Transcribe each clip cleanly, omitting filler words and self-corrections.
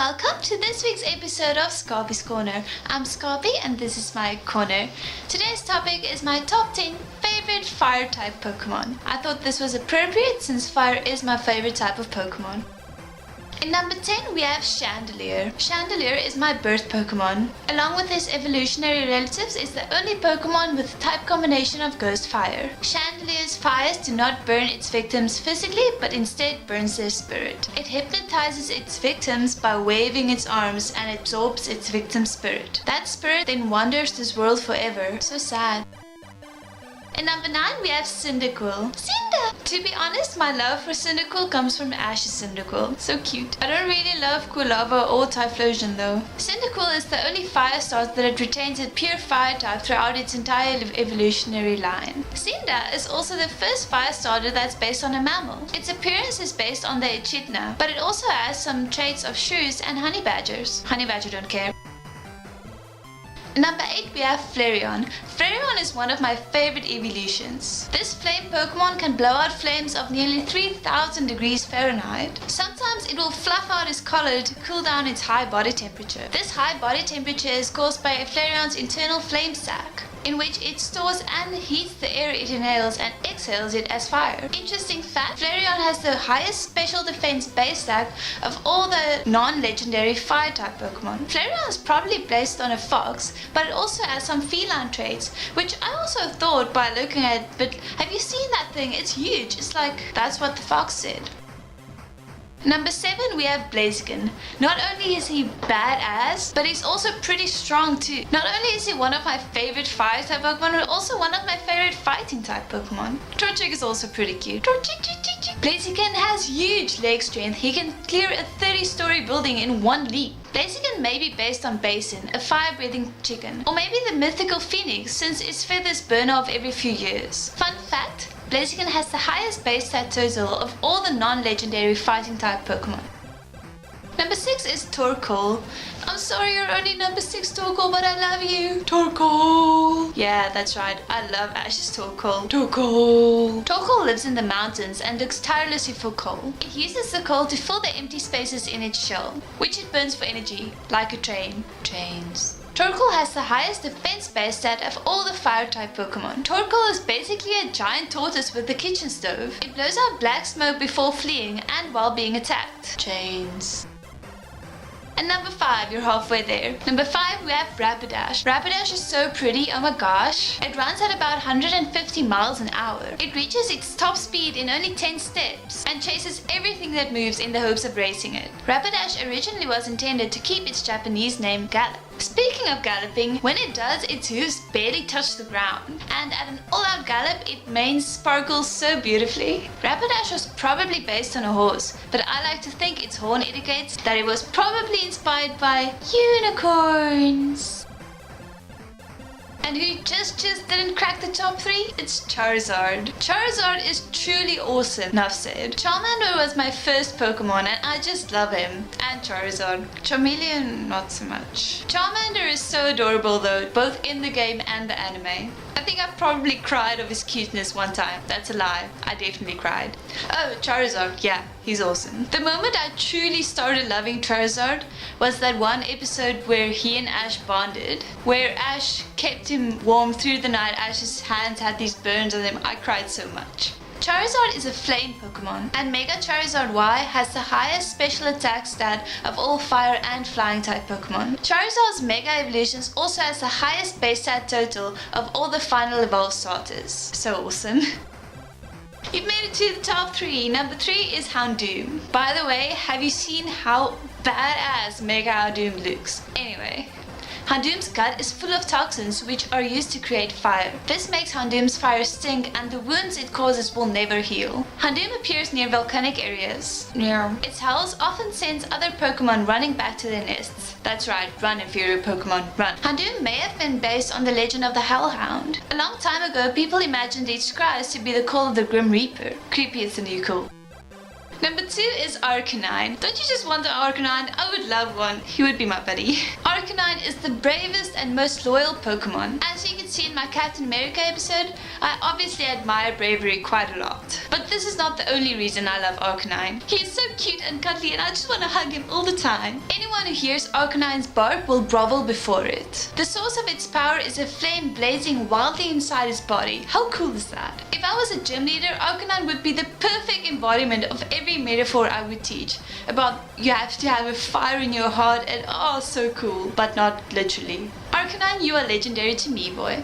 Welcome to this week's episode of Skapie's Corner. I'm Skapie and this is my corner. Today's topic is my top 10 favorite fire type Pokemon. I thought this was appropriate since fire is my favorite type of Pokemon. In number 10 we have Chandelier. Chandelier is my birth Pokemon. Along with his evolutionary relatives, is the only Pokemon with type combination of Ghost Fire. Chandelier's fires do not burn its victims physically, but instead burns their spirit. It hypnotizes its victims by waving its arms and absorbs its victim's spirit. That spirit then wanders this world forever. So sad. In number 9 we have Cyndaquil. To be honest, my love for Cyndaquil comes from Ash's Cyndaquil. So cute. I don't really love Quilava or Typhlosion though. Cyndaquil is the only fire starter that retains a pure fire type throughout its entire evolutionary line. Cynda is also the first fire starter that's based on a mammal. Its appearance is based on the echidna, but it also has some traits of shrews and honey badgers. Honey badger don't care. Number 8 we have Flareon. Flareon is one of my favorite evolutions. This flame Pokemon can blow out flames of nearly 3000 degrees Fahrenheit. Sometimes it will fluff out its collar to cool down its high body temperature. This high body temperature is caused by Flareon's internal flame sac, in which it stores and heats the air it inhales and exhales it as fire. Interesting fact, Flareon has the highest special defense base stat of all the non-legendary fire type Pokemon. Flareon is probably based on a fox, but it also has some feline traits, which I also thought by looking at it, but have you seen that thing? It's huge. It's like, that's what the fox said. Number 7 we have Blaziken. Not only is he badass, but he's also pretty strong too. Not only is he one of my favorite fire type Pokemon, but also one of my favorite fighting type Pokemon. Torquel is also pretty cute. Blaziken has huge leg strength. He can clear a 30-story building in one leap. Blaziken may be based on Basin, a fire-breathing chicken, or maybe the mythical phoenix since its feathers burn off every few years. Fun fact, Blaziken has the highest base stat total of all the non-legendary fighting type Pokemon. Number 6 is Torquel. I'm sorry you're only number 6 Torquel, but I love you. Torquel. Yeah, that's right. I love Ash's Torquel. Torquel lives in the mountains and looks tirelessly for coal. It uses the coal to fill the empty spaces in its shell, which it burns for energy, like a train. Trains. Torquel has the highest defense base stat of all the fire type Pokemon. Torquel is basically a giant tortoise with a kitchen stove. It blows out black smoke before fleeing and while being attacked. Chains. And number 5, you're halfway there. Number 5 we have Rapidash. Rapidash is so pretty, oh my gosh. It runs at about 150 miles an hour. It reaches its top speed in only 10 steps and chases everything that moves in the hopes of racing it. Rapidash originally was intended to keep its Japanese name Gallop. Speaking of galloping, when it does, its hooves barely touch the ground, and at an all-out gallop, its mane sparkles so beautifully. Rapidash was probably based on a horse, but I like to think its horn indicates that it was probably inspired by unicorns. And who just didn't crack the top 3? It's Charizard. Charizard is truly awesome, enough said. Charmander was my first Pokemon and I just love him. And Charizard. Charmeleon, not so much. Charmander is so adorable though, both in the game and the anime. I think I probably cried of his cuteness one time. That's a lie. I definitely cried. Oh, Charizard. Yeah, he's awesome. The moment I truly started loving Charizard was that one episode where he and Ash bonded, where Ash kept him warm through the night. Ash's hands had these burns on them. I cried so much. Charizard is a flame Pokemon, and Mega Charizard Y has the highest special attack stat of all fire and flying type Pokemon. Charizard's Mega Evolutions also has the highest base stat total of all the final evolved starters. So awesome. You've made it to the top 3. Number 3 is Hound Doom. By the way, have you seen how badass Mega Hound Doom looks? Anyway. Hound Doom's gut is full of toxins which are used to create fire. This makes Hound Doom's fire stink and the wounds it causes will never heal. Hound Doom appears near volcanic areas. Its howls often sends other Pokemon running back to their nests. That's right, run inferior Pokemon, run. Hound Doom may have been based on the legend of the Hellhound. A long time ago, people imagined its cries to be the call of the Grim Reaper. Creepy is the new cool. Number 2 is Arkhanine. Don't you just want an Arkhanine? I would love one. He would be my buddy. Arkhanine is the bravest and most loyal Pokemon. As you can see in my Captain Maryke episode, I obviously admire bravery quite a lot. But this is not the only reason I love Arkhanine. He is so cute and cuddly and I just want to hug him all the time. Anyone who hears Arkhanine's bark will grovel before it. The source of its power is a flame blazing wildly inside his body. How cool is that? If I was a gym leader, Arkhanine would be the perfect embodiment of every metaphor I would teach. About you have to have a fire in your heart and oh, so cool, but not literally. Arkhanine, you are legendary to me, boy.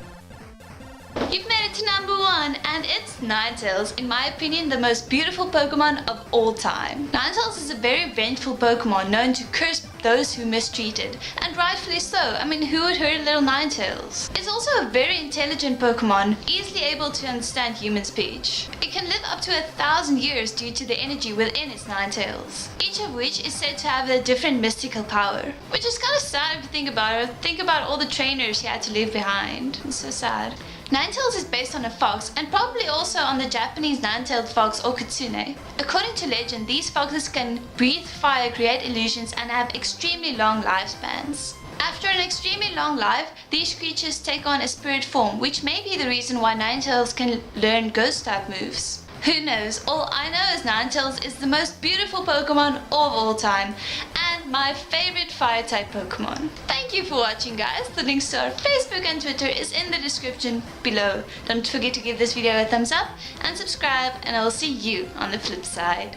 You've made it to number 1, and it's Ninetales, in my opinion the most beautiful Pokemon of all time. Ninetales is a very vengeful Pokemon known to curse those who mistreat it, and rightfully so. I mean, who would hurt little Ninetales? It's also a very intelligent Pokemon, easily able to understand human speech. It can live up to 1,000 years due to the energy within its Ninetales, each of which is said to have a different mystical power. Which is kind of sad if you think about it. Think about all the trainers he had to leave behind. It's so sad. Ninetales is based on a fox, and probably also on the Japanese nine-tailed fox or kitsune. According to legend, these foxes can breathe fire, create illusions, and have extremely long lifespans. After an extremely long life, these creatures take on a spirit form, which may be the reason why Ninetales can learn ghost-type moves. Who knows? All I know is Ninetales is the most beautiful Pokemon of all time, and my favorite fire-type Pokemon. Thank you for watching, guys. The links to our Facebook and Twitter is in the description below. Don't forget to give this video a thumbs up and subscribe, and I will see you on the flip side.